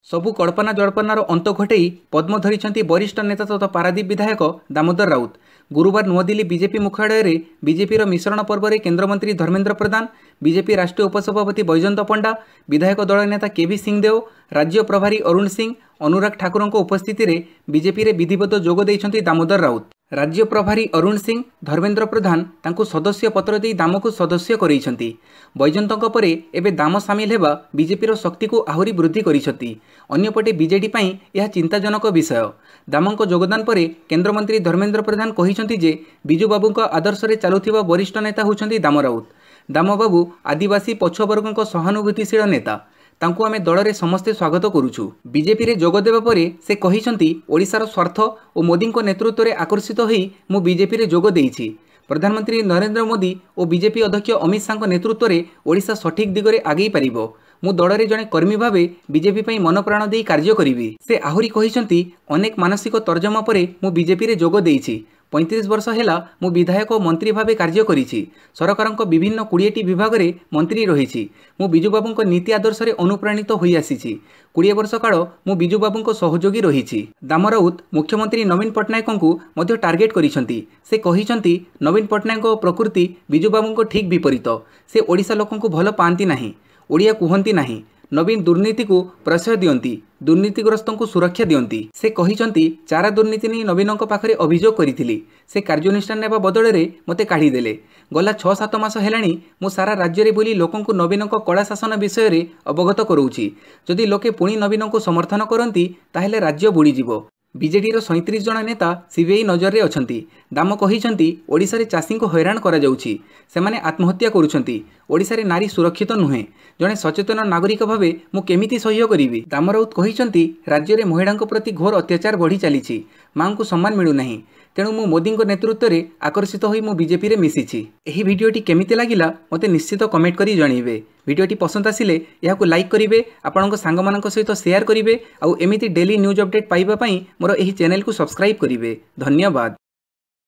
सबु कल्पना जल्पनार अंत घटई पद्म धरी वरिष्ठ नेता तथा पारादीप विधायक दामोदर राउत। गुरुवार नुआदिल्ली बीजेपी मुख्यालय में बीजेपी मिश्रण पर्व में केन्द्रमंत्री धर्मेन्द्र प्रधान, बीजेपी राष्ट्रीय उपसभापति बैजयंत पंडा, विधायक दल नेता केवी सिंहदेव, राज्य प्रभारी अरुण सिंह, अनुराग ठाकुर उपस्थिति में बीजेपी में विधिवत जोग देइछंती दामोदर राउत। राज्य प्रभारी अरुण सिंह धर्मेन्द्र प्रधान तांकु सदस्य पत्र दे दाम को सदस्य करैछंती। बैजयंतक परे एबे दाम सामिल हेबा बीजेपी शक्ति को आहुरी वृद्धि करिसंती। अन्यपटे बीजेडी पई यह चिंताजनक विषय। दामक योगदान परे केन्द्रमंत्री धर्मेन्द्र प्रधान कहिसंती जे बिजू बाबूक आदर्श रे चालुथिबा वरिष्ठ नेता होउछंती दाम राउत। दाम बाबू आदिवासी पछुवर्गक सहानुभूतिशील नेता। तांकु आमे दल रे समस्ते स्वागत करूछु। बीजेपी रे जोग देबा परे से कहिसंती ओडिशार स्वार्थ और मोदी नेतृत्व रे आकर्षित होई मु बीजेपी रे जोग देइछि। प्रधानमंत्री नरेंद्र मोदी और बीजेपी अध्यक्ष अमित शाह नेतृत्व रे ओडिशा सठिक दिगरे आगई पारिबो। मु दल रे जने कर्मी भावे बीजेपी पई मन प्राण देई कार्य करिवि। से आहुरी कहिसंती अनेक मानसिक तर्जमा परे मु बीजेपी रे जोग देइछि। 35 वर्ष हेला मु विधायक और मंत्री भावे कार्य करिछि। सरकारक विभिन्न 20टी विभाग रे मंत्री रहिछि। मु बिजू बाबूक नीति आदर्श रे अनुप्राणित होई आसीछि। 20 वर्ष काल मु बिजू बाबूक सहयोगी रहिछि। दाम राउत मुख्यमंत्री नवीन पट्टनायक को मध्य टार्गेट करिसंती। से कहिसंती नवीन पट्टनायक प्रकृति बिजू बाबूक ठीक विपरीत। से ओडिशा लोकंकु भल पांती नाही, ओडिया कुहंती नाही। नवीन दुर्नीति को प्रश्रय दियंती, दुर्नीतिग्रस्त को सुरक्षा दियंती। से कहिसंती चारा दुर्नीति नहीं नवीनों पाखरे अभियोग करिथिली। से कार्यानुष्ठान नेबा बदल रे मते काढ़ी देले। गला 6-7 मास हेलाणी मु सारा राज्य रे बोली लोकंकु नवीनों कला शासन विषय रे अवगत करोउछि। जदि लोके पुणी नवीनों को समर्थन करंती ताहेले राज्य बुड़ी जिवो। बीजेडी 37 जन नेता सीबीआई नजर रे अछंती। दाम कहिसंती ओडिशा रे चाषी को हैरान करा जाउछि। सेमाने आत्महत्या करुछंती। ओडिशा रे नारी सुरक्षित नुहे। जने सचेतन नागरिक भावे मु केमिति सहयोग करिवि। दाम राउत कहिसंती राज्य रे महिलांक प्रति घोर अत्याचार बढ़ी चलीछि। मां को सम्मान मिलु नाही। तेणु मु मोदी नेतृत्व में आकर्षित होई मु बीजेपी रे मिसिछि। एही भिडियोटी केमिति लागिला मते निश्चित कमेंट करी जणैबे। भिडियोटी पसंद आसिले याकु लाइक करिवे, आपणक सांगमानक सहित शेयर करिवे, आउ एमिति डेली न्यूज अपडेट पाइबा पई मोर एही चैनल को सब्सक्राइब करिवे। धन्यवाद।